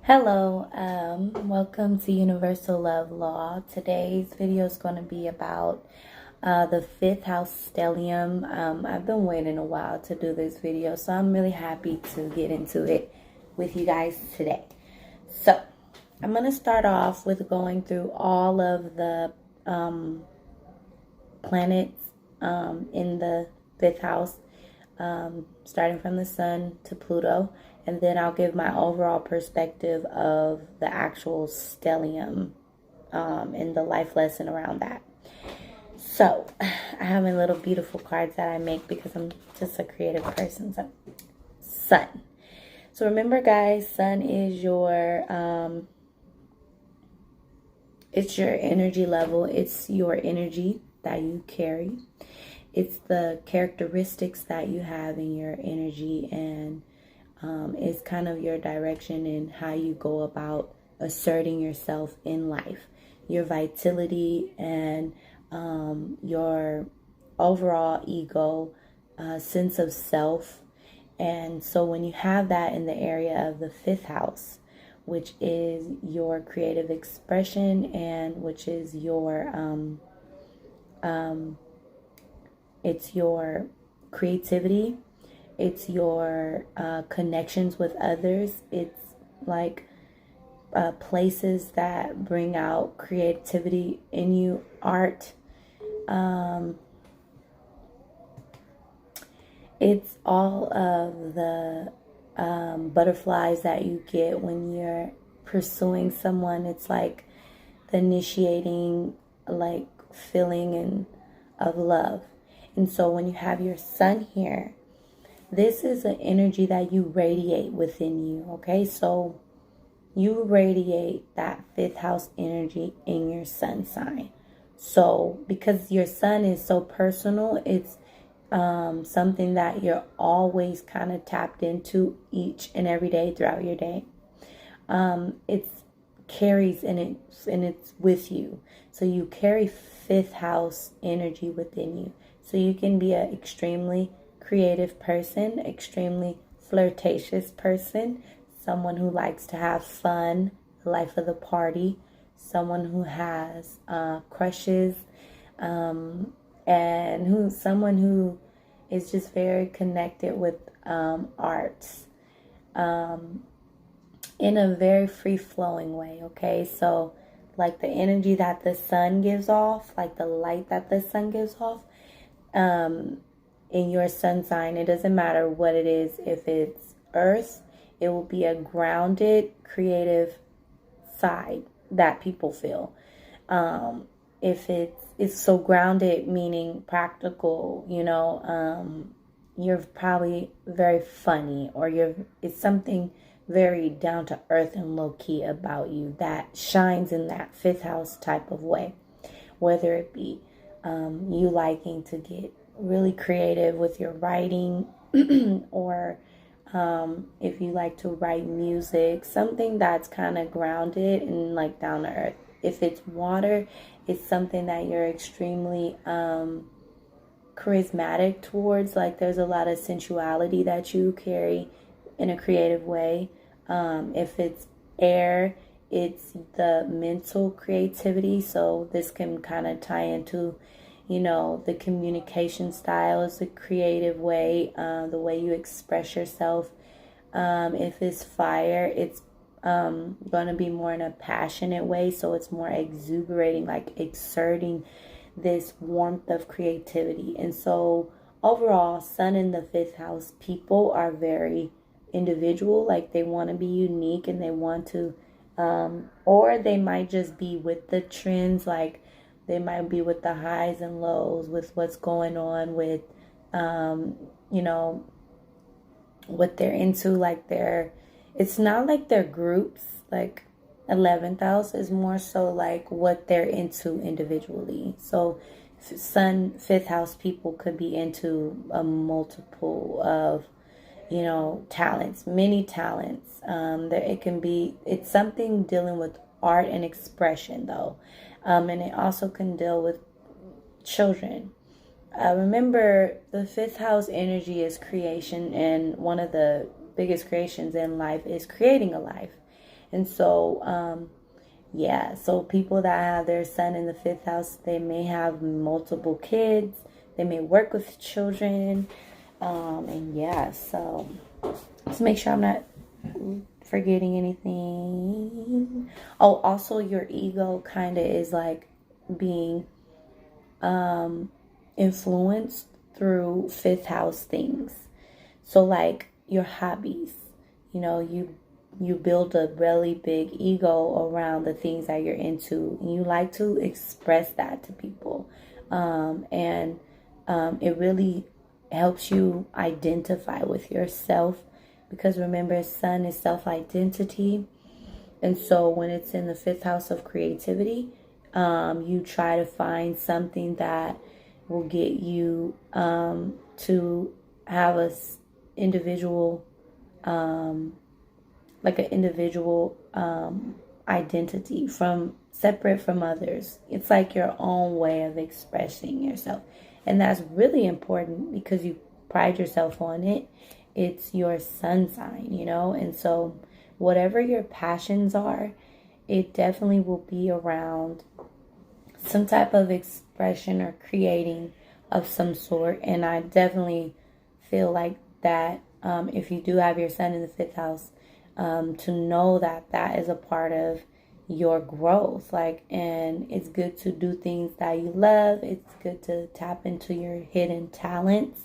Hello, welcome to Universal Love Law. Today's video is going to be about the fifth house stellium. I've been waiting a while to do this video, so I'm really happy to get into it with you guys today. So, I'm going to start off with going through all of the planets in the fifth house, starting from the sun to Pluto. And then I'll give my overall perspective of the actual stellium and the life lesson around that. So, I have my little beautiful cards that I make because I'm just a creative person. So, sun. So, remember, guys, sun is it's your energy level. It's your energy that you carry. It's the characteristics that you have in your energy, and it's kind of your direction and how you go about asserting yourself in life, your vitality, and your overall ego, sense of self. And so when you have that in the area of the fifth house, which is your creative expression and which is your it's your creativity, it's your connections with others. It's like places that bring out creativity in you, art. It's all of the butterflies that you get when you're pursuing someone. It's like the initiating, like feeling and of love. And so when you have your sun here, this is an energy that you radiate within you, okay? So you radiate that fifth house energy in your sun sign. So because your sun is so personal, it's something that you're always kind of tapped into each and every day throughout your day. It's carries and it's with you. So you carry fifth house energy within you. So you can be an extremely creative person, extremely flirtatious person, someone who likes to have fun, the life of the party, someone who has crushes, and someone who is just very connected with arts in a very free-flowing way, okay? So like the energy that the sun gives off, like the light that the sun gives off, in your sun sign, it doesn't matter what it is. If it's earth, it will be a grounded, creative side that people feel. If it's so grounded, meaning practical, you're probably very funny, or it's something very down to earth and low key about you that shines in that fifth house type of way, whether it be you liking to get really creative with your writing or if you like to write music, something that's kind of grounded and like down to earth. If it's water, it's something that you're extremely charismatic towards. Like there's a lot of sensuality that you carry in a creative way. If it's air, it's the mental creativity. So this can kind of tie into the communication style is a creative way, the way you express yourself. If it's fire, it's going to be more in a passionate way. So it's more exuberating, like exerting this warmth of creativity. And so overall, sun in the fifth house, people are very individual. Like they want to be unique and they want to, or they might just be with the trends, like they might be with the highs and lows, with what's going on with, what they're into. Like it's not like they're groups, like 11th house is more so like what they're into individually. So sun, fifth house people could be into a multiple of, talents, many talents. It's something dealing with art and expression though. And it also can deal with children. Remember, the fifth house energy is creation, and one of the biggest creations in life is creating a life. And so, yeah, so people that have their sun in the fifth house, they may have multiple kids, they may work with children, and yeah, so let's make sure I'm not forgetting anything. Oh, also your ego kind of is like being influenced through fifth house things. So like your hobbies, you build a really big ego around the things that you're into, and you like to express that to people. And it really helps you identify with yourself, because remember, sun is self-identity. And so when it's in the fifth house of creativity, you try to find something that will get you to have a individual, like an individual identity from separate from others. It's like your own way of expressing yourself. And that's really important because you pride yourself on it. It's your sun sign, and so whatever your passions are, it definitely will be around some type of expression or creating of some sort. And I definitely feel like that if you do have your sun in the fifth house, to know that that is a part of your growth. And it's good to do things that you love. It's good to tap into your hidden talents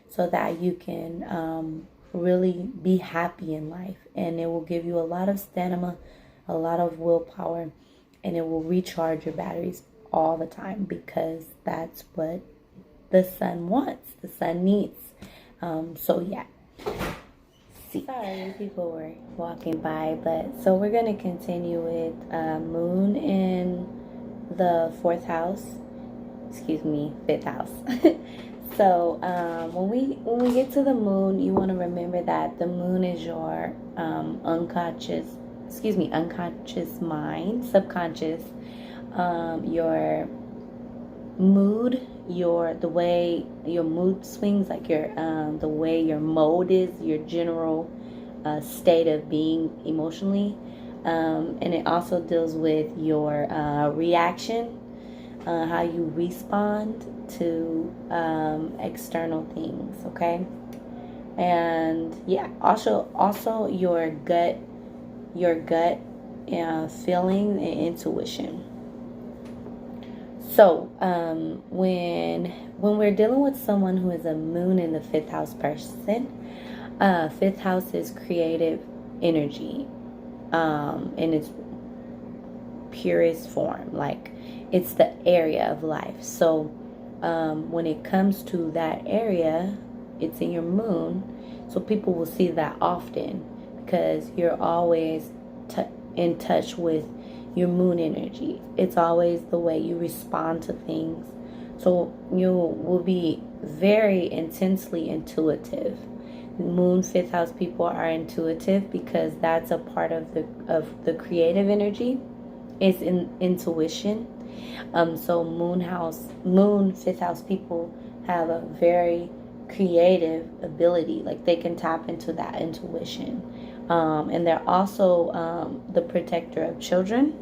so that you can really be happy in life. And it will give you a lot of stamina, a lot of willpower, and it will recharge your batteries all the time, because that's what the sun wants, the sun needs. So yeah. Sorry, people were walking by, but so we're going to continue with moon in the fifth house. So when we get to the moon, you want to remember that the moon is your unconscious mind, subconscious, your mood, the way your mood swings, like the way your mode is, your general state of being emotionally, and it also deals with your reaction, how you respond to external things. Okay, and yeah, also your gut feeling and intuition. So, when we're dealing with someone who is a moon in the fifth house person, fifth house is creative energy, in its purest form. Like, it's the area of life. So, when it comes to that area, it's in your moon. So people will see that often because you're always in touch with your moon energy. It's always the way you respond to things. So you will be very intensely intuitive. Moon fifth house people are intuitive because that's a part of the creative energy. It's in intuition. So moon fifth house people have a very creative ability. Like, they can tap into that intuition. And they're also the protector of children.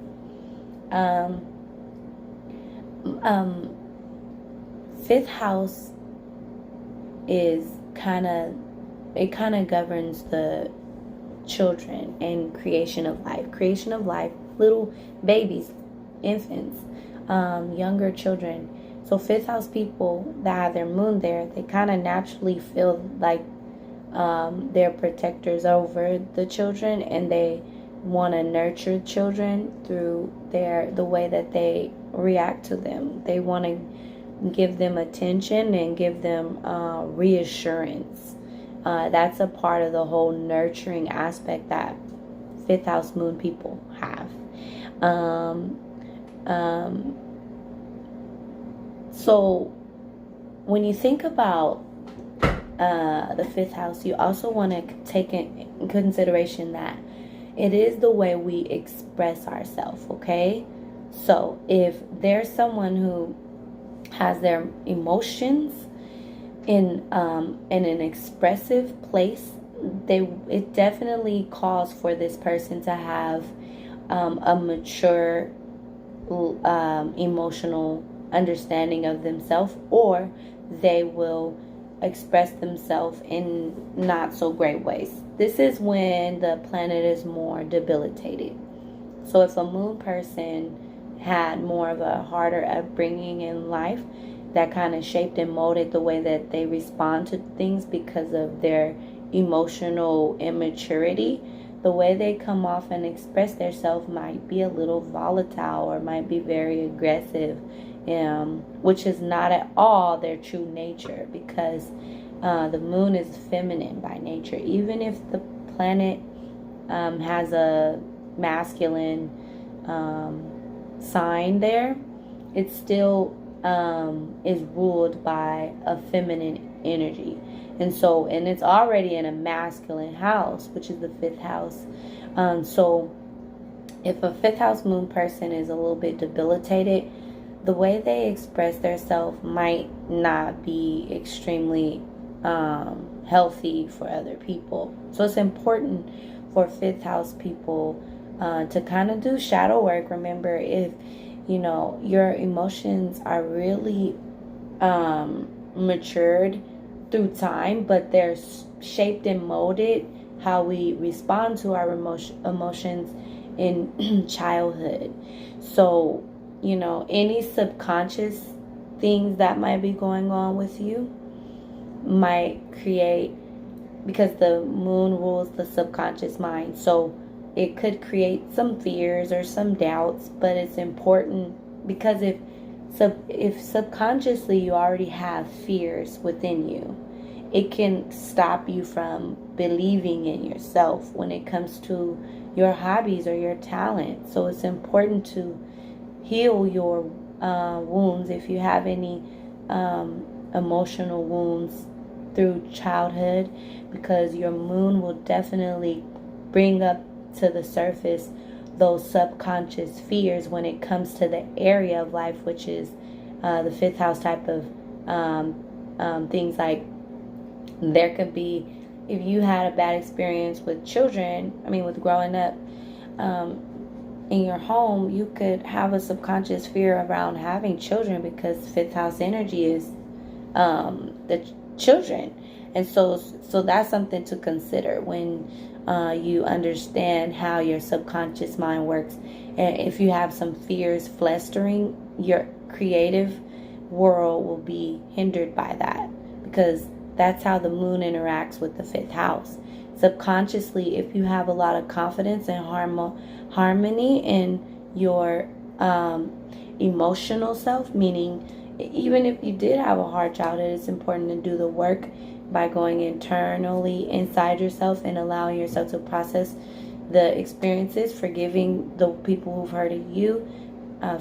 Fifth house is kind of governs the children and creation of life, little babies, infants, younger children. So fifth house people that have their moon there, they kind of naturally feel like they're protectors over the children, and they want to nurture children through the way that they react to them. They want to give them attention and give them reassurance. That's a part of the whole nurturing aspect that fifth house moon people have. So when you think about the fifth house, you also want to take in consideration that it is the way we express ourselves. Okay, so if there's someone who has their emotions in an expressive place, it definitely calls for this person to have a mature emotional understanding of themselves, or they will express themselves in not so great ways. This is when the planet is more debilitated. So if a moon person had more of a harder upbringing in life, that kind of shaped and molded the way that they respond to things because of their emotional immaturity, the way they come off and express themselves might be a little volatile or might be very aggressive, which is not at all their true nature, because the moon is feminine by nature. Even if the planet has a masculine sign there, it still is ruled by a feminine energy. And it's already in a masculine house, which is the fifth house. So if a fifth house moon person is a little bit debilitated, the way they express themselves might not be extremely healthy for other people. So it's important for fifth house people to kind of do shadow work. Remember, if your emotions are really matured through time, but they're shaped and molded how we respond to our emotions in childhood. So, any subconscious things that might be going on with you might create, because the moon rules the subconscious mind. So it could create some fears or some doubts, but it's important because if subconsciously you already have fears within you, it can stop you from believing in yourself when it comes to your hobbies or your talent. So it's important to heal your wounds if you have any emotional wounds through childhood, because your moon will definitely bring up to the surface those subconscious fears when it comes to the area of life, which is the fifth house type of things. Like, there could be, if you had a bad experience with with growing up in your home, you could have a subconscious fear around having children, because fifth house energy is the children. And so that's something to consider when you understand how your subconscious mind works. And if you have some fears flestering, your creative world will be hindered by that, because that's how the moon interacts with the fifth house. Subconsciously, if you have a lot of confidence and harmony in your emotional self, meaning even if you did have a hard childhood, it's important to do the work by going internally inside yourself and allowing yourself to process the experiences, forgiving the people who've hurted you,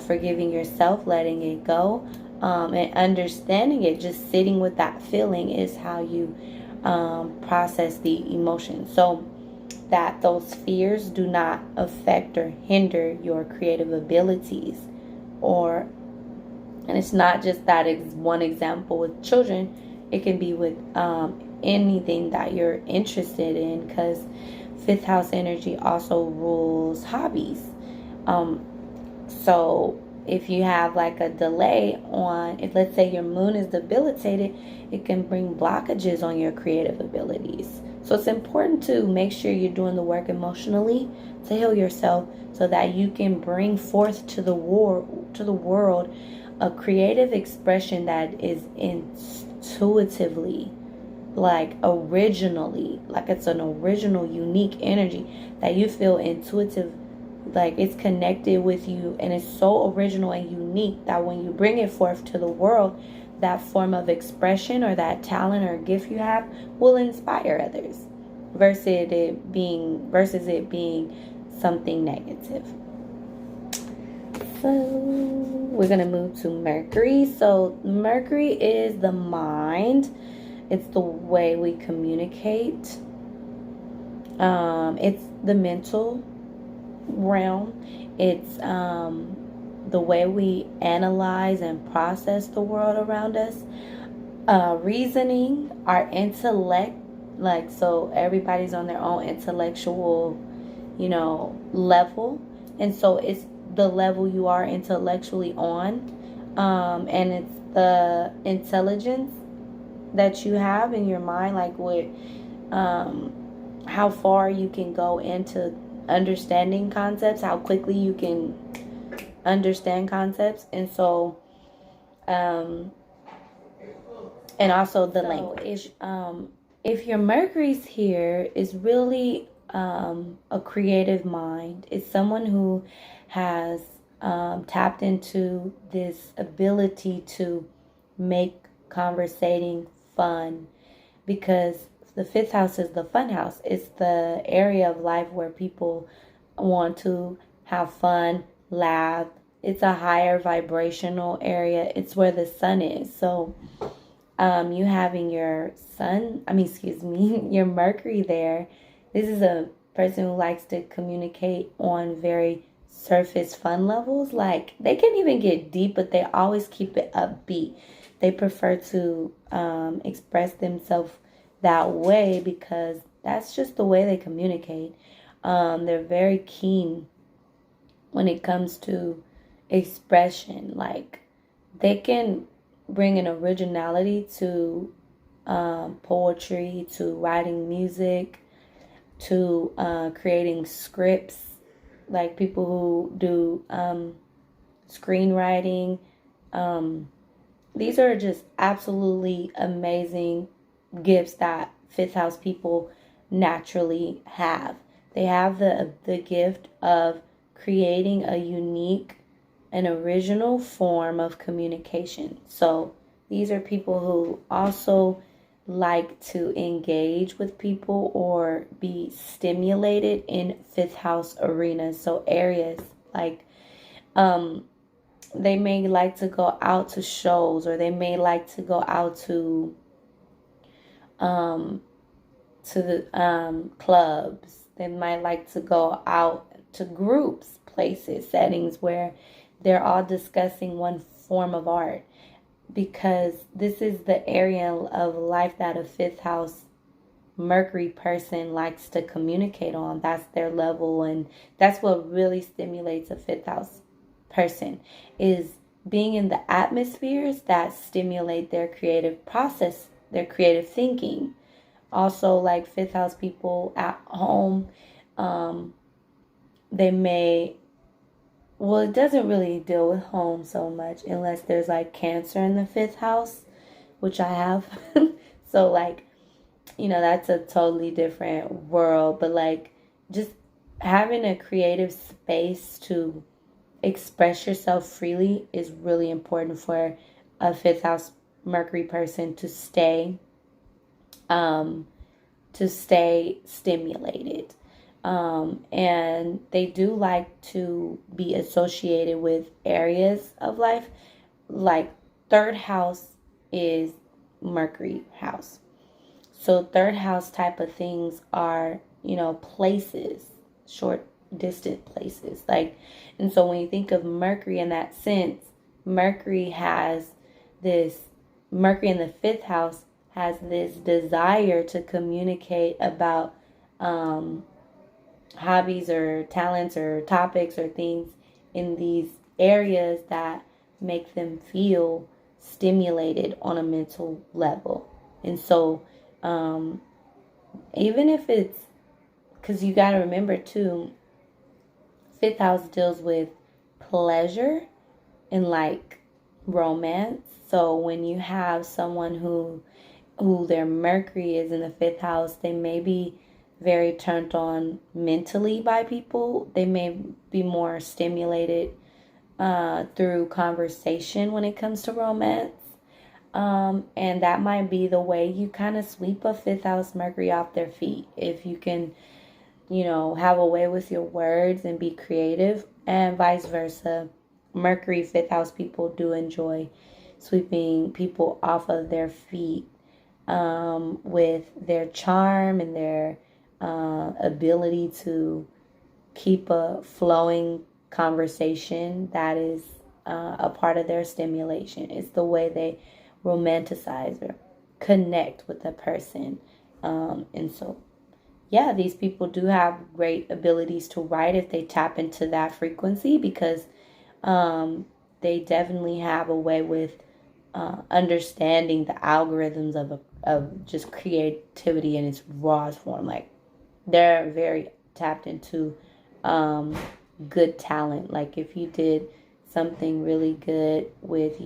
forgiving yourself, letting it go, and understanding it. Just sitting with that feeling is how you process the emotion, so that those fears do not affect or hinder your creative abilities. And it's not just that one example with children. It can be with anything that you're interested in, because fifth house energy also rules hobbies. So if you have like a delay on, if let's say your moon is debilitated, it can bring blockages on your creative abilities. So it's important to make sure you're doing the work emotionally to heal yourself, so that you can bring forth to the world a creative expression that is intuitively, like originally, like it's an original, unique energy that you feel intuitive, like it's connected with you, and it's so original and unique that when you bring it forth to the world, that form of expression or that talent or gift you have will inspire others, versus it being something negative. So we're going to move to Mercury. So Mercury is the mind. It's the way we communicate. It's the mental realm. It's the way we analyze and process the world around us. Reasoning, our intellect Like, so everybody's on their own intellectual, level. And so it's the level you are intellectually on. And it's the intelligence that you have in your mind, like what, um, how far you can go into understanding concepts, how quickly you can understand concepts. And so, um, and also the language. If your Mercury's here, is really a creative mind. It's someone who has tapped into this ability to make conversating fun, because the fifth house is the fun house. It's the area of life where people want to have fun, laugh. It's a higher vibrational area. It's where the sun is. So you having your your Mercury there. This is a person who likes to communicate on very surface fun levels. Like, they can even get deep, but they always keep it upbeat. They prefer to express themselves that way because that's just the way they communicate. They're very keen when it comes to expression. Like, they can bring an originality to poetry, to writing music, to creating scripts, like people who do screenwriting. Um, these are just absolutely amazing gifts that fifth house people naturally have. They have the gift of creating a unique and original form of communication. So these are people who also like to engage with people or be stimulated in fifth house arenas. So areas like, they may like to go out to shows, or they may like to go out um, to the clubs. They might like to go out to groups, places, settings where they're all discussing one form of art, because this is the area of life that a fifth house Mercury person likes to communicate on. That's their level, and that's what really stimulates a fifth house person, is being in the atmospheres that stimulate their creative process, their creative thinking. Also, like fifth house people at home, um, they may, well, it doesn't really deal with home so much unless there's like Cancer in the fifth house, which I have. So, like, that's a totally different world. But, like, just having a creative space to express yourself freely is really important for a fifth house Mercury person um, to stay stimulated. And they do like to be associated with areas of life. Like, third house is Mercury house. So third house type of things are, places, short distant places. Like, and so when you think of Mercury in that sense, Mercury has this, Mercury in the fifth house has this desire to communicate about hobbies or talents or topics or things in these areas that make them feel stimulated on a mental level. And so, um, even if it's, because you got to remember too, fifth house deals with pleasure and like romance. So when you have someone who their Mercury is in the fifth house, they may be very turned on mentally by people. They may be more stimulated through conversation when it comes to romance. And that might be the way you kind of sweep a fifth house Mercury off their feet. If you can, have a way with your words and be creative, and vice versa. Mercury fifth house people do enjoy sweeping people off of their feet with their charm and their ability to keep a flowing conversation that is a part of their stimulation. It's the way they romanticize or connect with a person. And so, yeah, these people do have great abilities to write if they tap into that frequency, because they definitely have a way with understanding the algorithms of just creativity in its rawest form. Like, they're very tapped into good talent. Like, if you did something really good with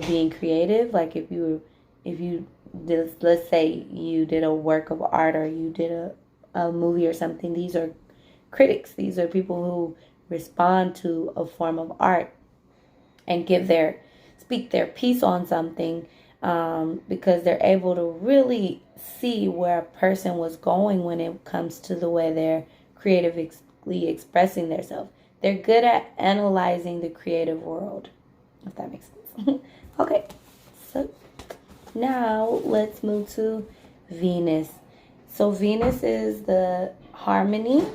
being creative, like if you did, let's say you did a work of art, or you did a movie or something, these are critics. These are people who respond to a form of art and speak their piece on something, because they're able to really see where a person was going when it comes to the way they're creatively expressing themselves. They're good at analyzing the creative world, if that makes sense. Okay, so now let's move to Venus. So Venus is the harmony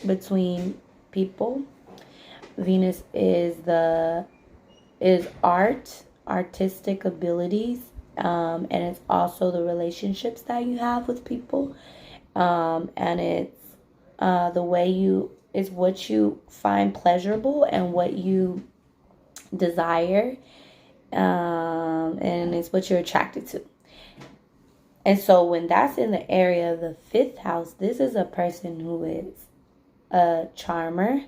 between people. Venus is artistic abilities, and it's also the relationships that you have with people, and it's it's what you find pleasurable and what you desire, and it's what you're attracted to. And so when that's in the area of the fifth house, this is a person who is a charmer,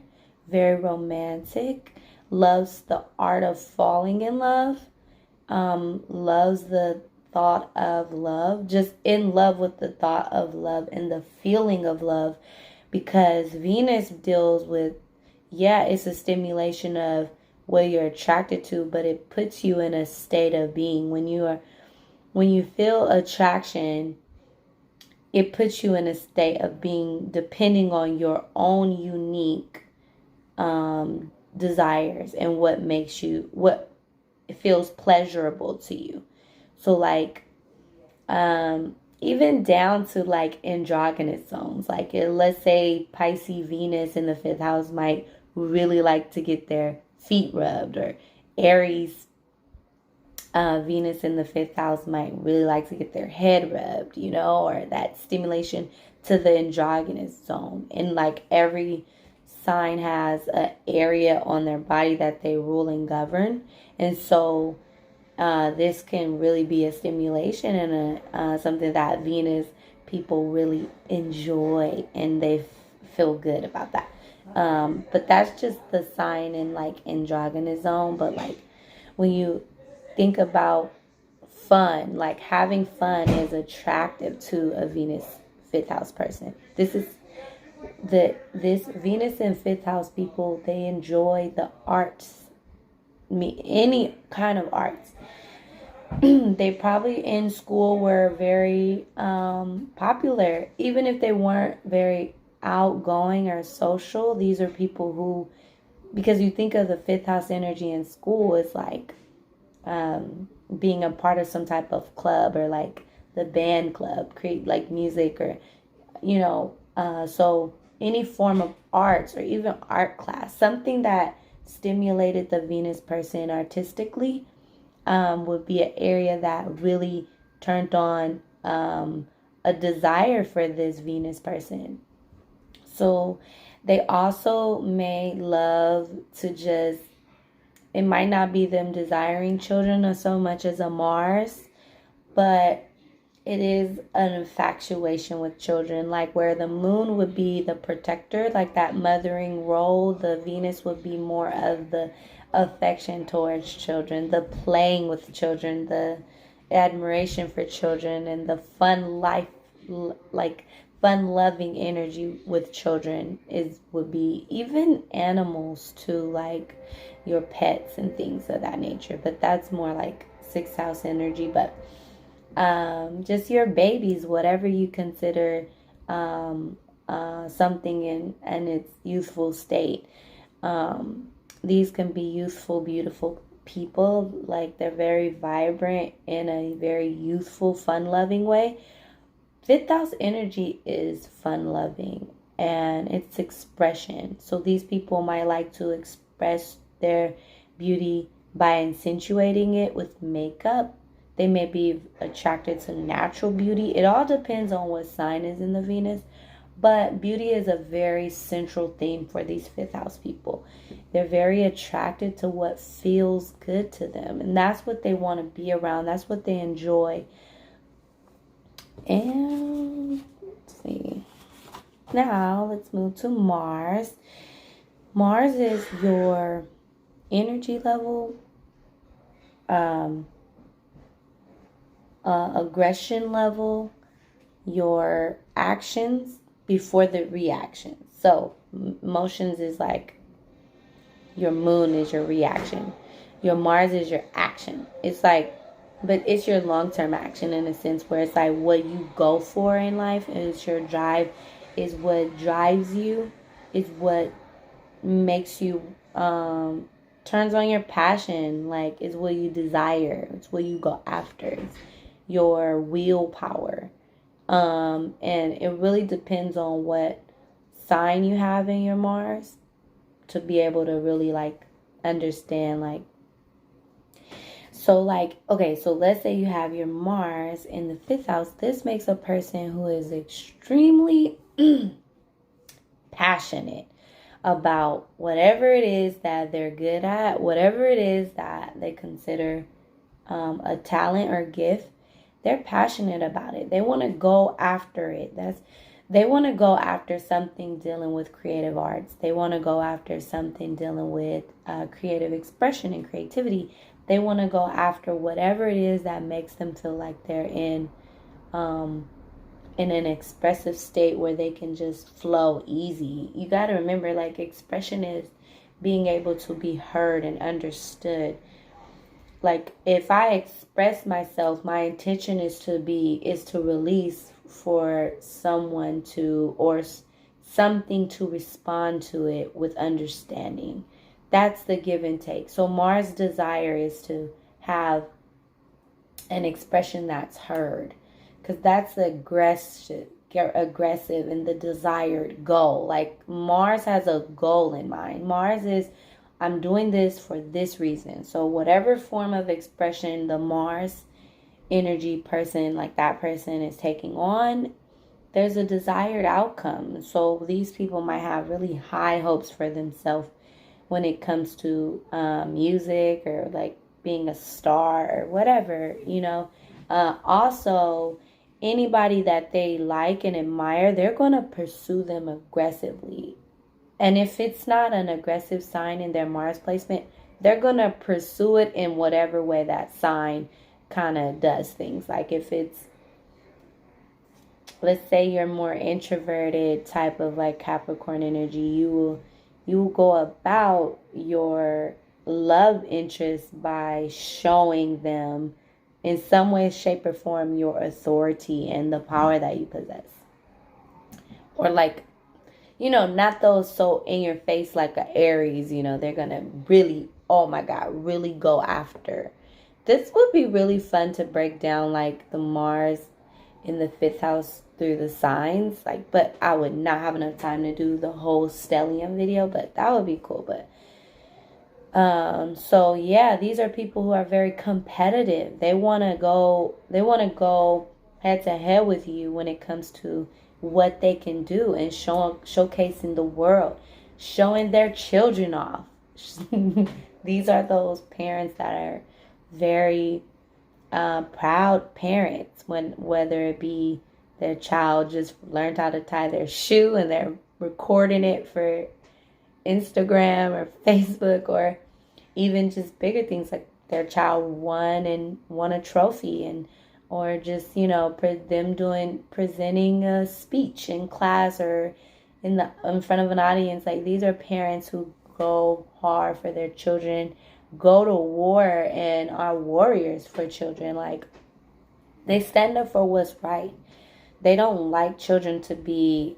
very romantic, loves the art of falling in love, loves the thought of love, just in love with the thought of love and the feeling of love, because Venus deals with, it's a stimulation of what you're attracted to, but it puts you in a state of being. When you feel attraction, it puts you in a state of being depending on your own unique desires and what feels pleasurable to you. So like, even down to like androgynous zones. Like, let's say Pisces Venus in the fifth house might really like to get their feet rubbed, or Aries Venus in the fifth house might really like to get their head rubbed, or that stimulation to the androgynous zone. And like, every sign has an area on their body that they rule and govern. And so this can really be a stimulation and something that Venus people really enjoy, and they feel good about that. But that's just the sign in like androgynous zone. But like, when you think about fun, like having fun is attractive to a Venus fifth house person. This Venus and fifth house people, they enjoy the arts, any kind of arts. They probably in school were very popular, even if they weren't very outgoing or social. These are people who, because you think of the fifth house energy in school, it's like being a part of some type of club, or like the band club, create like music, or so any form of arts, or even art class, something that stimulated the Venus person artistically, would be an area that really turned on a desire for this Venus person. So they also may love to just, it might not be them desiring children or so much as a Mars, but it is an infatuation with children. Like, where the moon would be the protector, like that mothering role, the Venus would be more of the affection towards children, the playing with children, the admiration for children, and the fun life, like fun loving energy with children would be even animals too, like your pets and things of that nature. But that's more like sixth house energy. But just your babies, whatever you consider something in its youthful state. These can be youthful, beautiful people. Like, they're very vibrant in a very youthful, fun-loving way. Fifth house energy is fun-loving and it's expression. So these people might like to express their beauty by accentuating it with makeup. They may be attracted to natural beauty. It all depends on what sign is in the Venus. But beauty is a very central theme for these fifth house people. They're very attracted to what feels good to them. And that's what they want to be around. That's what they enjoy. And let's see. Now let's move to Mars. Mars is your energy level, aggression level, your actions before the reaction. So emotions is like your moon is your reaction. Your Mars is your action. It's like, but it's your long-term action in a sense where it's like what you go for in life, and it's your drive, is what drives you, is what makes you, turns on your passion, like is what you desire, it's what you go after, it's your willpower. And it really depends on what sign you have in your Mars to be able to really like understand like. So like, okay, so let's say you have your Mars in the fifth house. This makes a person who is extremely passionate about whatever it is that they're good at, whatever it is that they consider a talent or gift. They're passionate about it. They want to go after it. They want to go after something dealing with creative arts. They want to go after something dealing with creative expression and creativity. They want to go after whatever it is that makes them feel like they're in an expressive state where they can just flow easy. You got to remember, like, expression is being able to be heard and understood. Like, if I express myself, my intention is to release for someone to, or something to respond to it with understanding. That's the give and take. So Mars' desire is to have an expression that's heard, because that's the aggressive and the desired goal. Like, Mars has a goal in mind. Mars is, I'm doing this for this reason. So whatever form of expression the Mars energy person, like that person, is taking on, there's a desired outcome. So these people might have really high hopes for themselves when it comes to music or like being a star or whatever, you know. Also, anybody that they like and admire, they're going to pursue them aggressively. And if it's not an aggressive sign in their Mars placement, they're going to pursue it in whatever way that sign kind of does things. Like if it's, let's say you're more introverted type of like Capricorn energy, you will go about your love interest by showing them in some way, shape, or form your authority and the power that you possess. Or like, you know, not those so in your face like a Aries, you know, they're going to really, oh my God, really go after. This would be really fun to break down like the Mars in the fifth house through the signs. Like, but I would not have enough time to do the whole stellium video, but that would be cool. But so yeah, these are people who are very competitive. They want to go head to head with you when it comes to what they can do and showcasing the world, showing their children off. These are those parents that are very proud parents, whether it be their child just learned how to tie their shoe and they're recording it for Instagram or Facebook, or even just bigger things like their child won a trophy, and or just, you know, them presenting a speech in class or in front of an audience. Like, these are parents who go hard for their children, go to war, and are warriors for children. Like, they stand up for what's right. They don't like children to be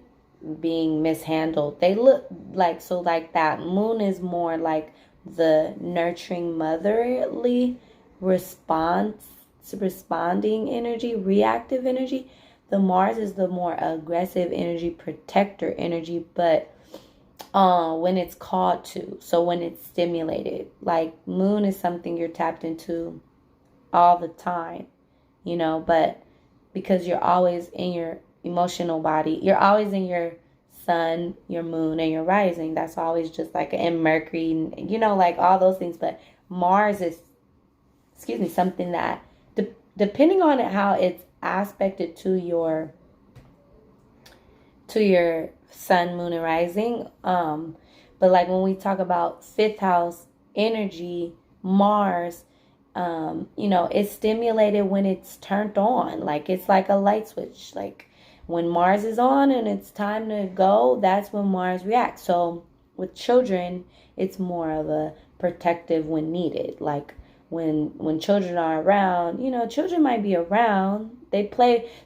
being mishandled. They look like, so like that moon is more like the nurturing motherly responding energy, reactive energy. The Mars is the more aggressive energy, protector energy, but when it's called to, so when it's stimulated. Like, moon is something you're tapped into all the time, but because you're always in your emotional body, you're always in your sun, your moon, and your rising. That's always just like, and Mercury, like all those things. But Mars is, something that, depending on how it's aspected to your sun, moon, and rising. But like when we talk about fifth house energy, Mars, it's stimulated when it's turned on. Like it's like a light switch. Like when Mars is on and it's time to go, that's when Mars reacts. So with children, it's more of a protective when needed. Like when children are around, children might be around. They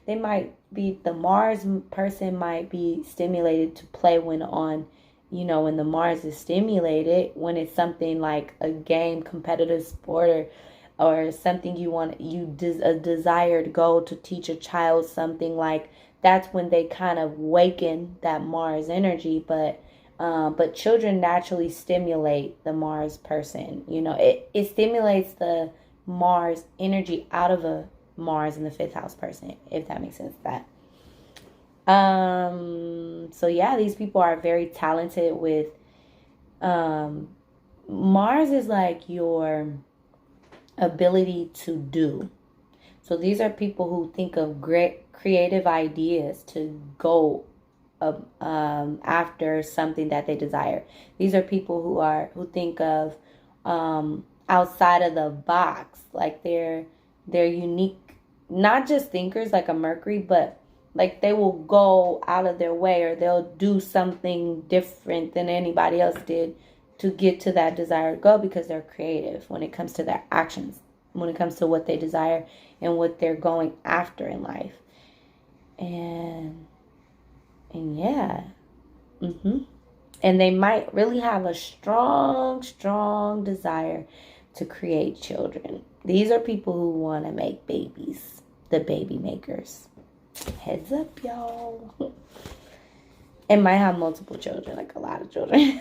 might be, the Mars person might be stimulated to play when when the Mars is stimulated, when it's something like a game, competitive sport, or something a desired goal to teach a child something, like that's when they kind of waken that Mars energy. But children naturally stimulate the Mars person. It stimulates the Mars energy out of a Mars in the fifth house person, if that makes sense. So yeah, these people are very talented with, Mars is like your ability to do. So these are people who think of great creative ideas to go after something that they desire. These are people who think of outside of the box. Like they're unique, not just thinkers like a Mercury, but like they will go out of their way, or they'll do something different than anybody else did to get to that desired goal, because they're creative when it comes to their actions, when it comes to what they desire and what they're going after in life. And yeah. And they might really have a strong desire to create children. These are people who want to make babies, the baby makers. Heads up, y'all. It might have multiple children, like a lot of children.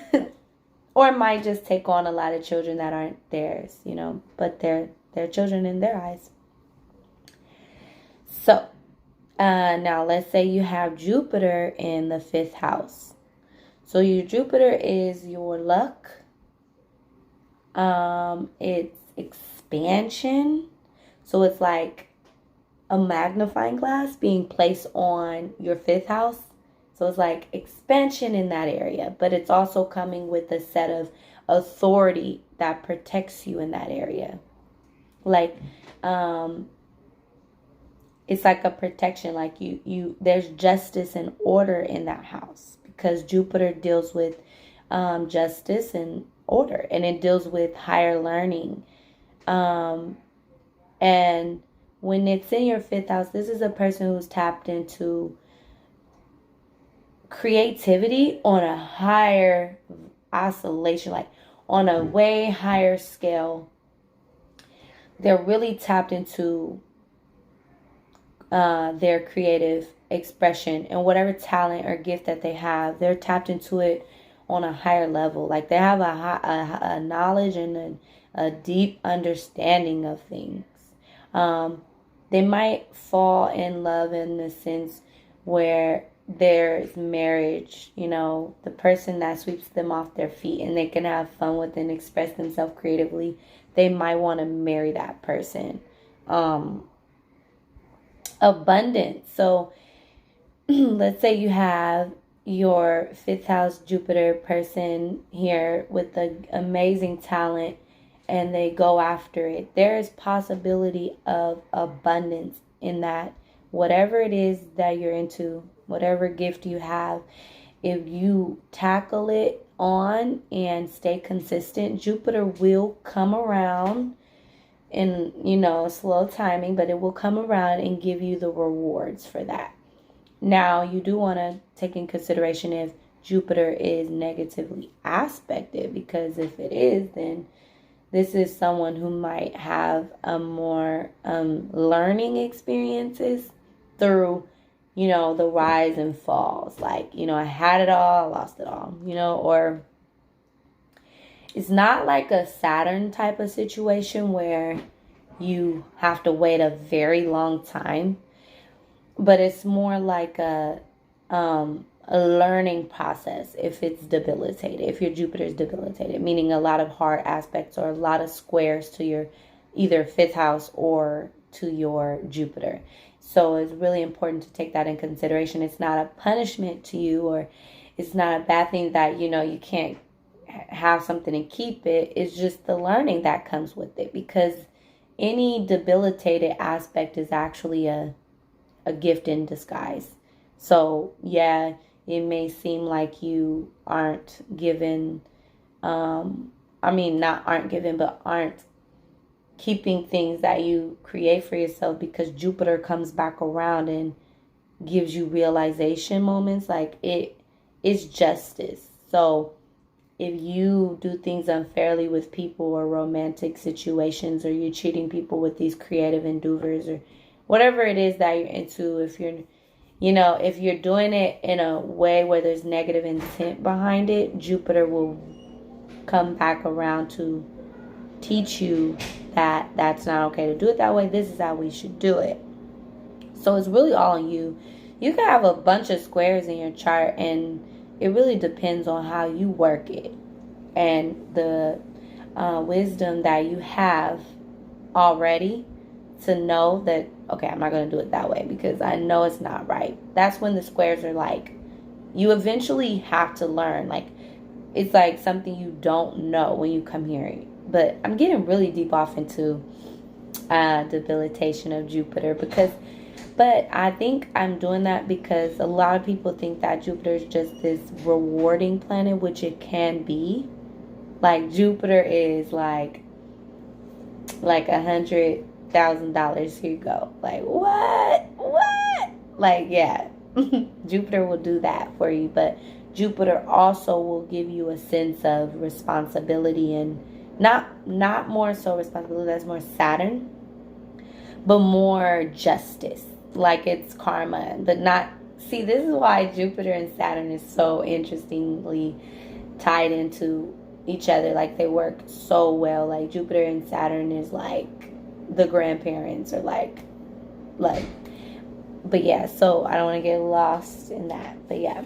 Or it might just take on a lot of children that aren't theirs, but they're children in their eyes. So, now let's say you have Jupiter in the fifth house. So your Jupiter is your luck. It's expansion. So it's like a magnifying glass being placed on your fifth house. So it's like expansion in that area, but it's also coming with a set of authority that protects you in that area. Like, it's like a protection, like there's justice and order in that house, because Jupiter deals with justice and order, and it deals with higher learning. And when it's in your fifth house, this is a person who's tapped into creativity on a higher oscillation, like on a way higher scale. They're really tapped into their creative expression, and whatever talent or gift that they have, they're tapped into it on a higher level. Like they have a knowledge and a deep understanding of things. They might fall in love in the sense where there's marriage, the person that sweeps them off their feet and they can have fun with and express themselves creatively. They might want to marry that person. Abundance. So let's say you have your fifth house Jupiter person here with the amazing talent, and they go after it. There is possibility of abundance in that. Whatever it is that you're into, whatever gift you have, if you tackle it on and stay consistent, Jupiter will come around in, slow timing, but it will come around and give you the rewards for that. Now, you do want to take in consideration if Jupiter is negatively aspected, because if it is, then this is someone who might have a more learning experiences through, the rise and falls. Like, I had it all, I lost it all, or it's not like a Saturn type of situation where, you have to wait a very long time, but it's more like a learning process if it's debilitated, if your Jupiter is debilitated, meaning a lot of hard aspects or a lot of squares to your either fifth house or to your Jupiter. So it's really important to take that in consideration. It's not a punishment to you, or it's not a bad thing that, you can't have something and keep it. It's just the learning that comes with it, because any debilitated aspect is actually a gift in disguise. So yeah, it may seem like you aren't given, not aren't given, but aren't keeping things that you create for yourself, because Jupiter comes back around and gives you realization moments. Like it's justice. So if you do things unfairly with people or romantic situations, or you're treating people with these creative endeavors or whatever it is that you're into, if you're doing it in a way where there's negative intent behind it, Jupiter will come back around to teach you that that's not okay to do it that way. This is how we should do it. So it's really all on you. You can have a bunch of squares in your chart, and it really depends on how you work it and the wisdom that you have already to know that, okay, I'm not going to do it that way because I know it's not right. That's when the squares are like, you eventually have to learn. Like, it's like something you don't know when you come here. But I'm getting really deep off into debilitation of Jupiter, but I think I'm doing that because a lot of people think that Jupiter is just this rewarding planet, which it can be. Like, Jupiter is like $100,000. Here you go. Like, what? Like, yeah. Jupiter will do that for you, but Jupiter also will give you a sense of responsibility, and not more so responsibility, that's more Saturn, but more justice. Like, it's karma, but not, see, this is why Jupiter and Saturn is so interestingly tied into each other. Like, they work so well. Like, Jupiter and Saturn is like the grandparents, or like, but yeah, so I don't want to get lost in that, but yeah.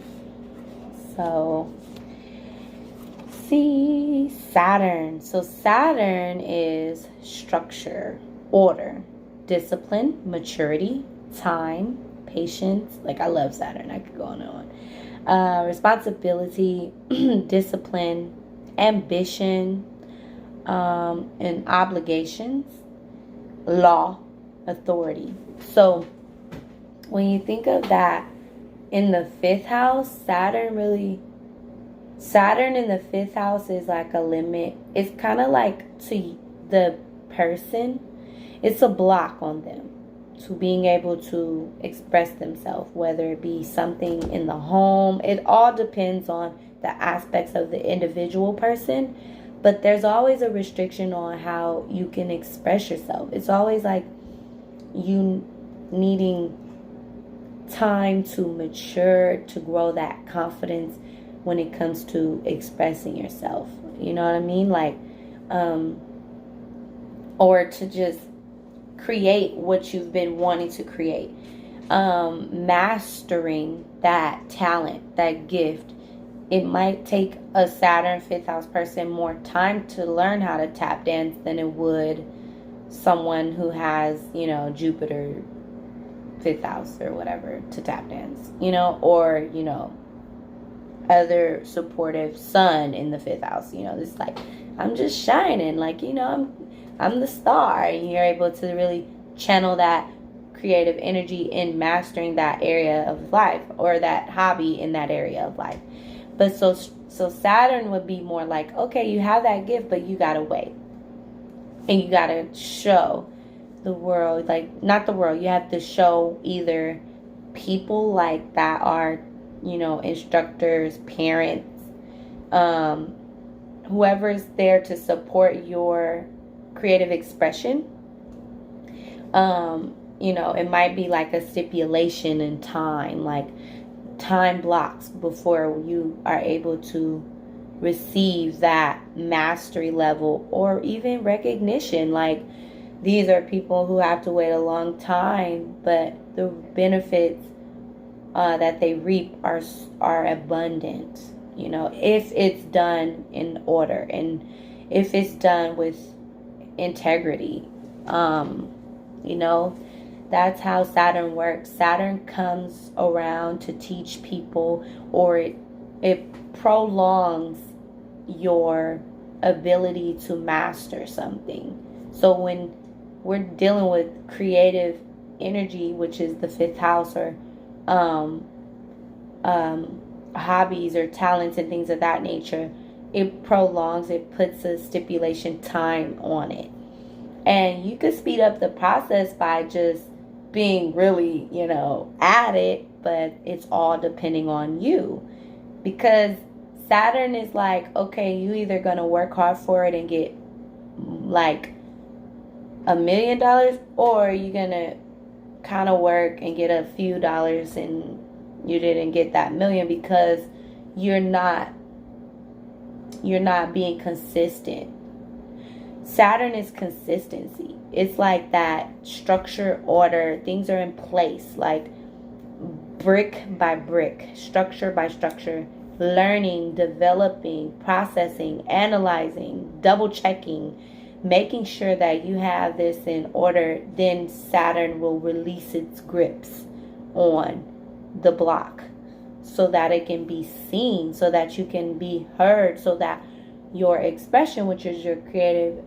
So, see, Saturn. So Saturn is structure, order, discipline, maturity, time, patience. Like, I love Saturn. I could go on and on. Responsibility, discipline, ambition, and obligations, law, authority. So when you think of that in the fifth house, Saturn in the fifth house is like a limit. It's kind of like, to the person, it's a block on them to being able to express themselves, whether it be something in the home. It all depends on the aspects of the individual person, but there's always a restriction on how you can express yourself. It's always like you needing time to mature, to grow that confidence when it comes to expressing yourself. You know what I mean? Like, or to just create what you've been wanting to create. Mastering that talent, that gift. It might take a Saturn fifth house person more time to learn how to tap dance than it would someone who has, Jupiter fifth house or whatever to tap dance, or, other supportive sun in the fifth house. It's like, I'm just shining, like, I'm the star, and you're able to really channel that creative energy in mastering that area of life, or that hobby in that area of life. But so Saturn would be more like, okay, you have that gift, but you gotta wait, and you gotta show the world, like, not the world, you have to show either people like that are, instructors, parents, whoever's there to support your creative expression. It might be like a stipulation in time, like time blocks before you are able to receive that mastery level, or even recognition. Like, These are people who have to wait a long time, but the benefits that they reap are abundant. You know, if it's done in order and if it's done with integrity. You know, that's how Saturn works. Saturn comes around to teach people, or it prolongs your ability to master something. So when we're dealing with creative energy, which is the fifth house, or um, hobbies or talents and things of that nature, it prolongs, it puts a stipulation time on it. And you could speed up the process by just being really, at it, but it's all depending on you. Because Saturn is like, okay, you either going to work hard for it and get like $1 million, or you're going to kind of work and get a few dollars and you didn't get that million because you're not being consistent. Saturn is consistency. It's like that structure, order, things are in place, like brick by brick, structure by structure, learning, developing, processing, analyzing, double checking, making sure that you have this in order. Then Saturn will release its grips on the block so that it can be seen, so that you can be heard, so that your expression, which is your creative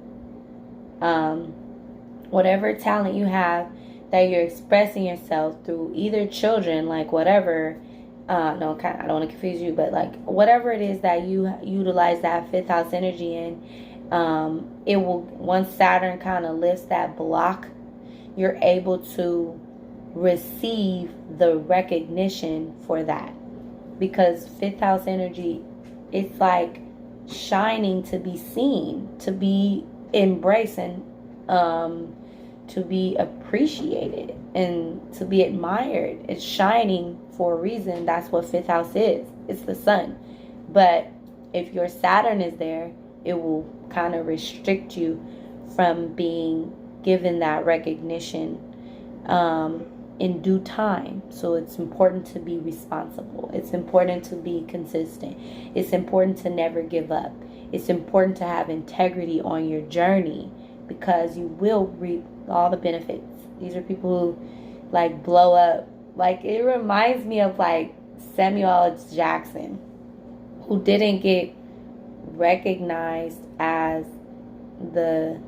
whatever talent you have, that you're expressing yourself through either children, like whatever, I don't want to confuse you, but like whatever it is that you utilize that fifth house energy in, it will, once Saturn kind of lifts that block, you're able to receive the recognition for that. Because fifth house energy, it's like shining to be seen, to be embraced, and to be appreciated and to be admired. It's shining for a reason. That's what fifth house is. It's the sun. But if your Saturn is there, it will kind of restrict you from being given that recognition in due time. So it's important to be responsible. It's important to be consistent. It's important to never give up. It's important to have integrity on your journey, because you will reap all the benefits. These are people who like blow up. Like, it reminds me of like Samuel L. Jackson, who didn't get recognized as the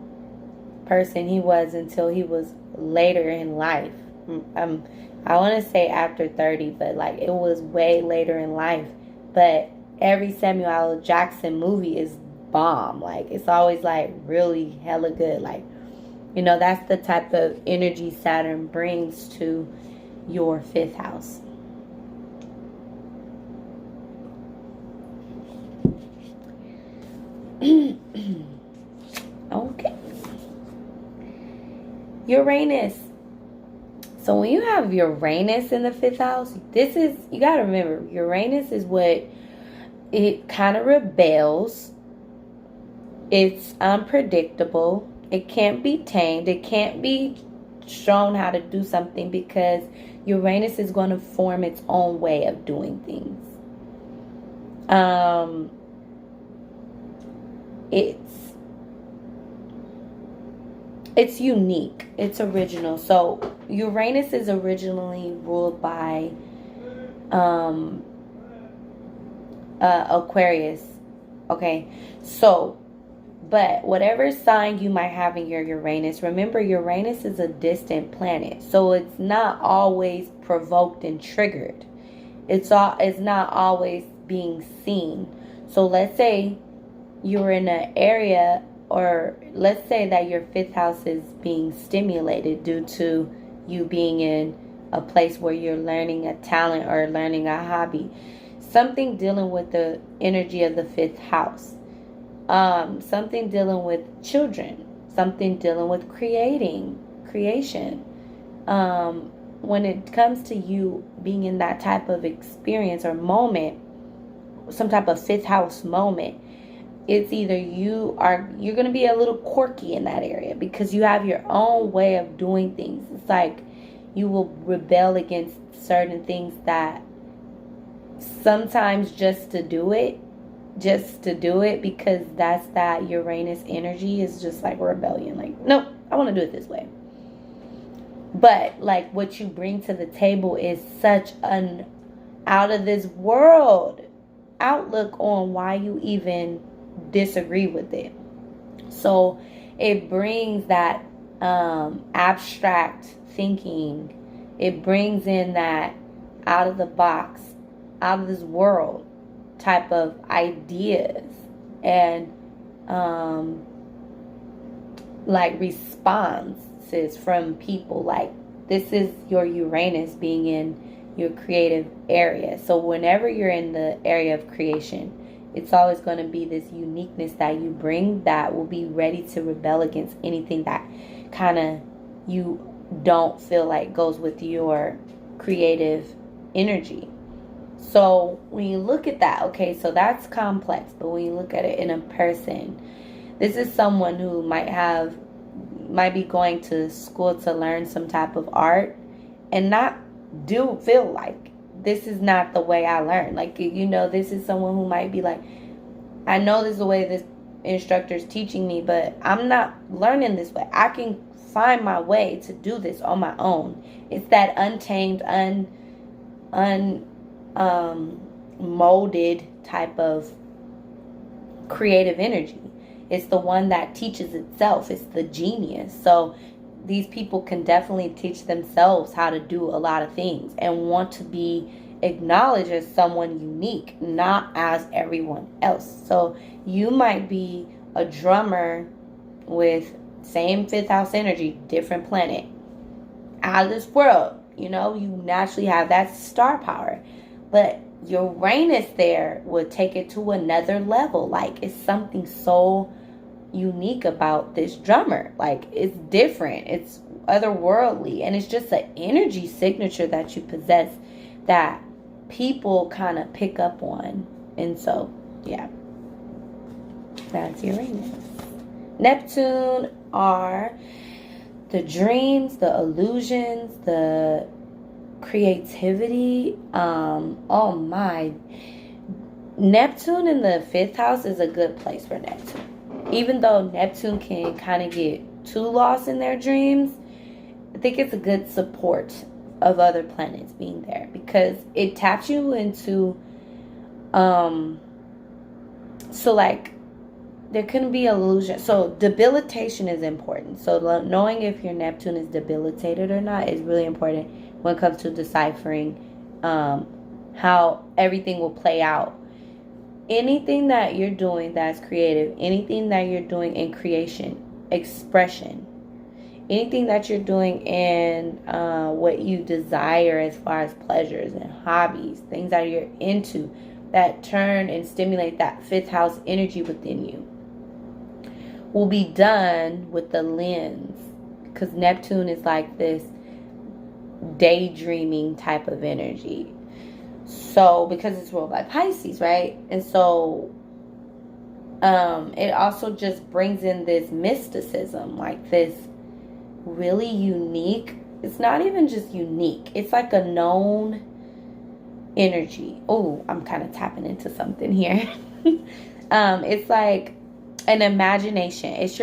person he was until he was later in life. I want to say after 30, but like it was way later in life. But every Samuel L. Jackson movie is bomb. Like, it's always like really hella good. Like, that's the type of energy Saturn brings to your fifth house. Okay. Uranus. So when you have Uranus in the fifth house, you got to remember, Uranus is what it kind of rebels. It's unpredictable. It can't be tamed. It can't be shown how to do something, because Uranus is going to form its own way of doing things. It's unique. It's original. So Uranus is originally ruled by Aquarius. Okay, so, but whatever sign you might have in your Uranus, remember Uranus is a distant planet, so it's not always provoked and triggered. It's not always being seen. So let's say you're in an area, or let's say that your fifth house is being stimulated due to you being in a place where you're learning a talent or learning a hobby. Something dealing with the energy of the fifth house. Something dealing with children. Something dealing with creation. When it comes to you being in that type of experience or moment, some type of fifth house moment, it's either you're going to be a little quirky in that area because you have your own way of doing things. It's like you will rebel against certain things that sometimes just to do it because that's that Uranus energy is just like rebellion. Like, nope, I want to do it this way. But like what you bring to the table is such an out of this world outlook on why you even disagree with it. So it brings that abstract thinking. It brings in that out of the box, out of this world type of ideas and like responses from people. Like, this is your Uranus being in your creative area. So whenever you're in the area of creation, it's always going to be this uniqueness that you bring that will be ready to rebel against anything that kind of you don't feel like goes with your creative energy. So when you look at that, okay, so that's complex. But when you look at it in a person, this is someone who might be going to school to learn some type of art and not do feel like this is not the way I learn. Like, this is someone who might be like, I know this is the way this instructor is teaching me, but I'm not learning this way. I can find my way to do this on my own. It's that untamed, molded type of creative energy. It's the one that teaches itself. It's the genius. So these people can definitely teach themselves how to do a lot of things and want to be acknowledged as someone unique, not as everyone else. So you might be a drummer with same fifth house energy, different planet, out of this world. You naturally have that star power. But Uranus there would take it to another level. Like, it's something so unique about this drummer. Like, it's different, it's otherworldly, and it's just an energy signature that you possess that people kind of pick up on. And so, yeah, that's Uranus. Neptune are the dreams, the illusions, the creativity. Oh my, Neptune in the fifth house is a good place for Neptune. Even though Neptune can kind of get too lost in their dreams, I think it's a good support of other planets being there because it taps you into so like there can be illusion. So debilitation is important. So knowing if your Neptune is debilitated or not is really important when it comes to deciphering how everything will play out. Anything that you're doing that's creative, anything that you're doing in creation, expression, anything that you're doing in what you desire as far as pleasures and hobbies, things that you're into that turn and stimulate that fifth house energy within you, will be done with the lens. Because Neptune is like this daydreaming type of energy. So, because it's ruled by Pisces, right? And so, it also just brings in this mysticism, like this really unique. It's not even just unique. It's like a known energy. Oh, I'm kind of tapping into something here. It's like an imagination. It's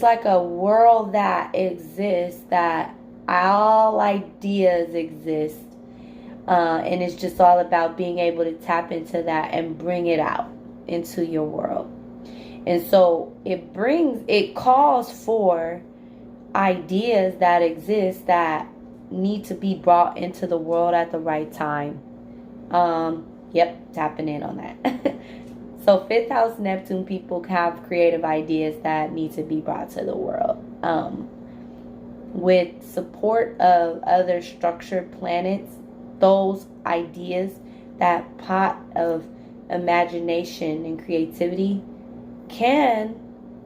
like a world that exists, that all ideas exist. And it's just all about being able to tap into that and bring it out into your world. And so it calls for ideas that exist that need to be brought into the world at the right time. Yep, tapping in on that. So fifth house Neptune people have creative ideas that need to be brought to the world. With support of other structured planets, those ideas, that pot of imagination and creativity can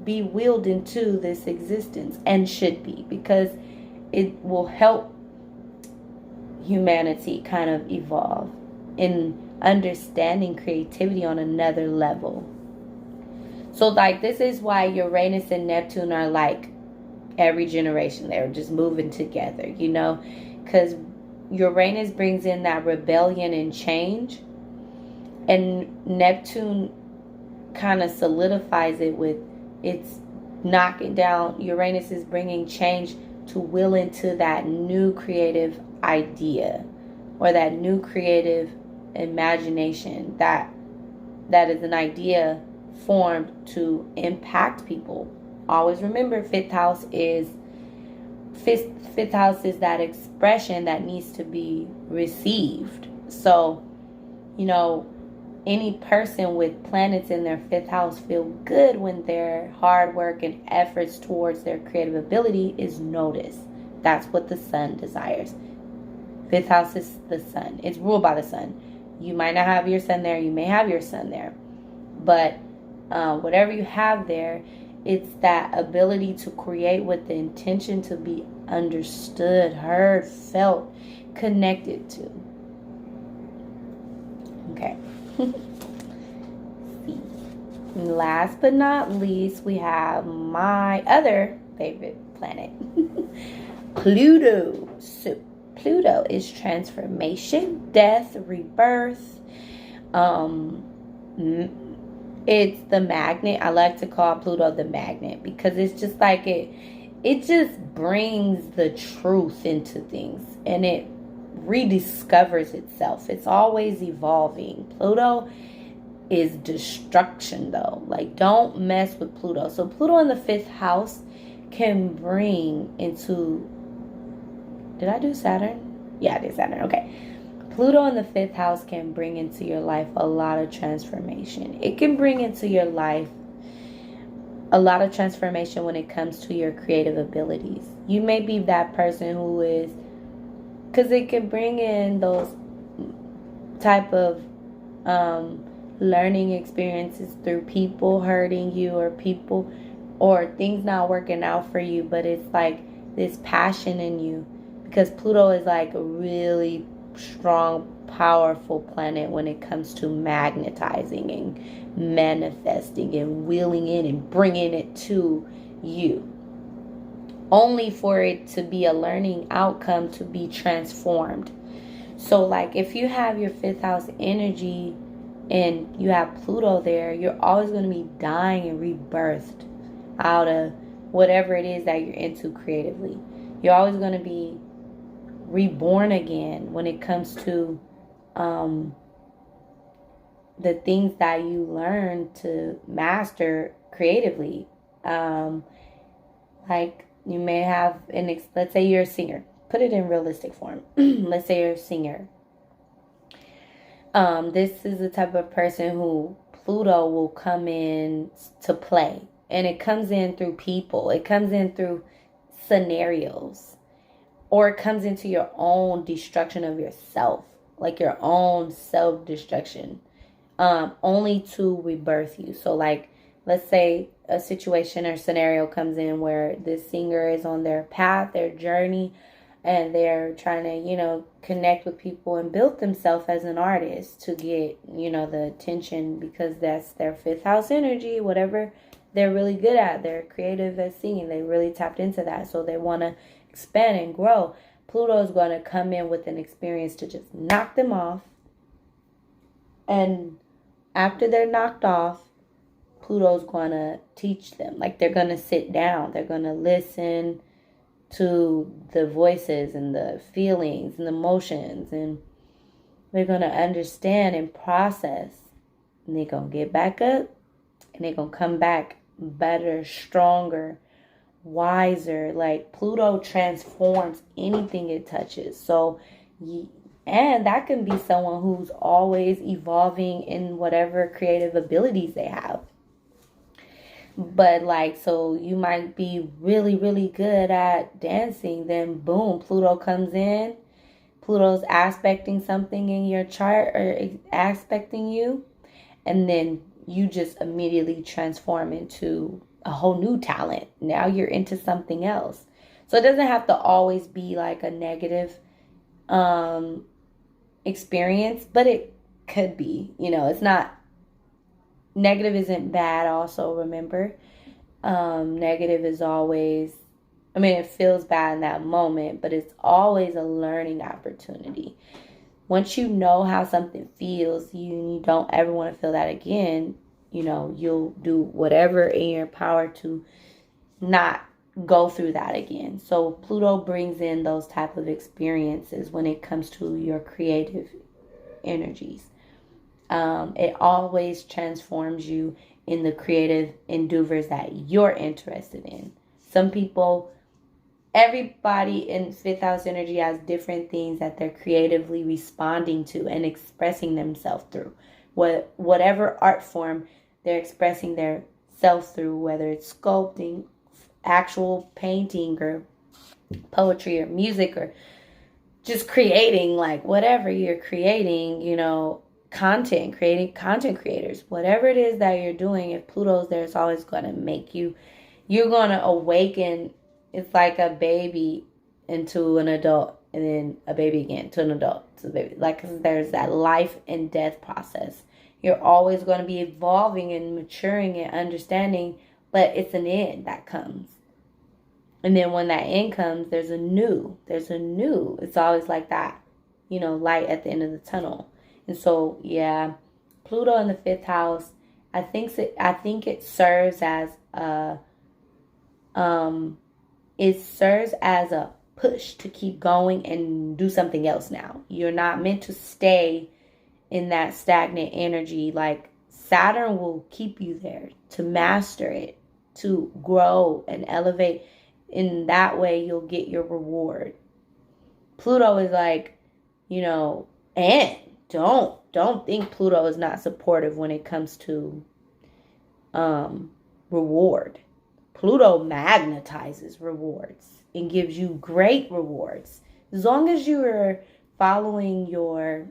be willed into this existence, and should be, because it will help humanity kind of evolve in understanding creativity on another level. So like this is why Uranus and Neptune are like every generation. They're just moving together, you know, because Uranus brings in that rebellion and change, and Neptune kind of solidifies it with its knocking down. Uranus is bringing change to will into that new creative idea or that new creative imagination that is an idea formed to impact people. Always remember, fifth house is that expression that needs to be received. So, you know, any person with planets in their fifth house feel good when their hard work and efforts towards their creative ability is noticed. That's what the sun desires. Fifth house is the sun. It's ruled by the sun. You might not have your sun there. You may have your sun there. But whatever you have there, it's that ability to create with the intention to be understood, heard, felt, connected to. Okay. And last but not least, we have my other favorite planet, Pluto. So Pluto is transformation, death, rebirth. It's the magnet. I like to call Pluto the magnet because it's just like it just brings the truth into things, and it rediscovers itself. It's always evolving. Pluto is destruction though. Like, don't mess with Pluto. So Pluto in the fifth house can bring into, did I do Saturn? Yeah, I did Saturn. Okay. Pluto in the fifth house can bring into your life a lot of transformation. It can bring into your life a lot of transformation when it comes to your creative abilities. You may be that person who is, because it can bring in those type of learning experiences through people hurting you or things not working out for you, but it's like this passion in you, because Pluto is like a really strong, powerful planet when it comes to magnetizing and manifesting and wheeling in and bringing it to you, only for it to be a learning outcome to be transformed. So like if you have your fifth house energy and you have Pluto there, you're always going to be dying and rebirthed out of whatever it is that you're into creatively. You're always going to be reborn again when it comes to the things that you learn to master creatively. Like you may have let's say you're a singer. Put it in realistic form. Let's say you're a singer. This is the type of person who Pluto will come in to play. And it comes in through people. It comes in through scenarios. Or it comes into your own destruction of yourself. Like your own self-destruction. Only to rebirth you. So like, let's say a situation or scenario comes in where this singer is on their path, their journey, and they're trying to, connect with people and build themselves as an artist to get, the attention, because that's their fifth house energy, whatever they're really good at. They're creative at singing. They really tapped into that. So they want to expand and grow. Pluto is going to come in with an experience to just knock them off. And after they're knocked off, Pluto's going to teach them. Like they're going to sit down. They're going to listen to the voices and the feelings and the emotions, and they're going to understand and process, and they're going to get back up, and they're going to come back better, stronger, wiser. Like Pluto transforms anything it touches. So, and that can be someone who's always evolving in whatever creative abilities they have. But like, so you might be really, really good at dancing. Then boom, Pluto comes in. Pluto's aspecting something in your chart or aspecting you. And then you just immediately transform into a whole new talent. Now you're into something else. So it doesn't have to always be like a negative experience, but it could be. It's not Negative isn't bad also, remember. Negative is always, I mean, it feels bad in that moment, but it's always a learning opportunity. Once you know how something feels, you don't ever want to feel that again. You'll do whatever in your power to not go through that again. So Pluto brings in those type of experiences when it comes to your creative energies. It always transforms you in the creative endeavors that you're interested in. Some people, everybody in fifth house energy has different things that they're creatively responding to and expressing themselves through. Whatever art form they're expressing their self through, whether it's sculpting, actual painting, or poetry, or music, or just creating, like whatever you're creating, creating content creators, whatever it is that you're doing. If Pluto's there, it's always going to make you're going to awaken. It's like a baby into an adult, and then a baby again to an adult to a baby. Like, there's that life and death process. You're always going to be evolving and maturing and understanding, but it's an end that comes. And then when that end comes, there's a new. It's always like that, light at the end of the tunnel. And so, yeah, Pluto in the fifth house, I think it serves as a push to keep going and do something else now. You're not meant to stay in that stagnant energy. Like, Saturn will keep you there to master it, to grow and elevate. In that way, you'll get your reward. Pluto is like, and don't think Pluto is not supportive when it comes to reward. Pluto magnetizes rewards and gives you great rewards. As long as you are following your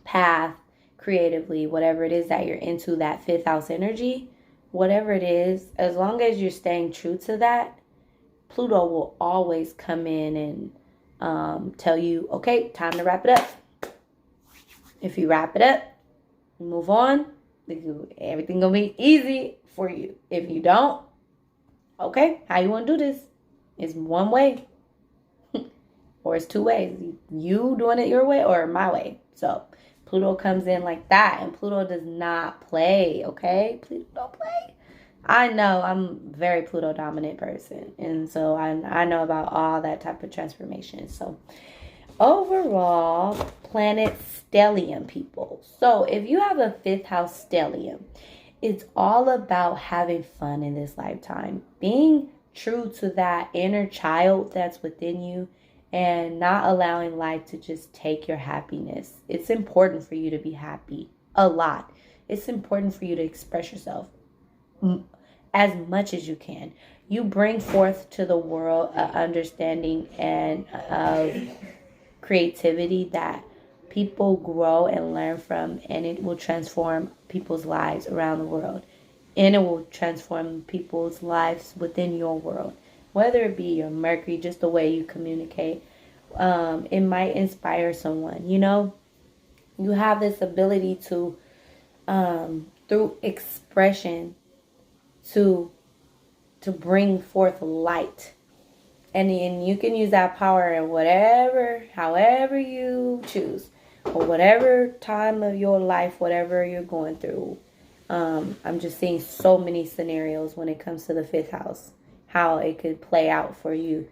path creatively, whatever it is that you're into, that fifth house energy, whatever it is, as long as you're staying true to that, Pluto will always come in and tell you, okay, time to wrap it up. If you wrap it up, move on, everything gonna be easy for you. If you don't, okay, how you want to do this? It's one way or it's two ways. You doing it your way or my way. So Pluto comes in like that, and Pluto does not play, okay? Pluto don't play. I know I'm a very Pluto dominant person, and so I know about all that type of transformation. So overall, planet stellium, people. So if you have a fifth house stellium, it's all about having fun in this lifetime, being true to that inner child that's within you, and not allowing life to just take your happiness. It's important for you to be happy a lot. It's important for you to express yourself as much as you can. You bring forth to the world an understanding and creativity that people grow and learn from, and it will transform people's lives around the world, and it will transform people's lives within your world, whether it be your Mercury, just the way you communicate. It might inspire someone. You have this ability to through expression to bring forth light. And you can use that power in however you choose, or whatever time of your life, whatever you're going through. I'm just seeing so many scenarios when it comes to the fifth house, how it could play out for you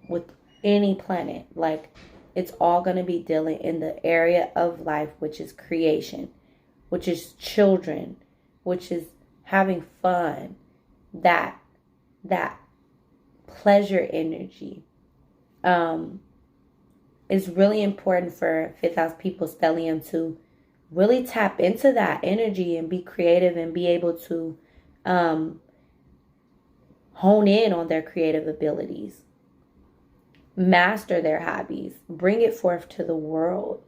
with any planet. Like, it's all going to be dealing in the area of life, which is creation, which is children, which is having fun, that pleasure energy. It's really important for fifth house people, stellium, to really tap into that energy and be creative and be able to hone in on their creative abilities, master their hobbies, bring it forth to the world,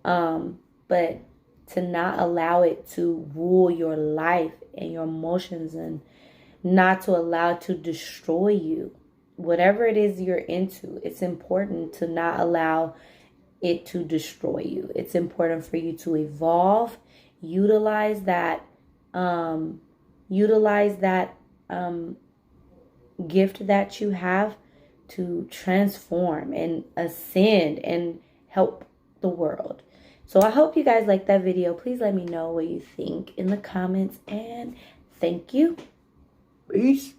but to not allow it to rule your life and your emotions, and not to allow it to destroy you. Whatever it is you're into, it's important to not allow it to destroy you. It's important for you to evolve, utilize that utilize that gift that you have to transform and ascend and help the world. So I hope you guys like that video. Please let me know what you think in the comments, and thank you. Peace.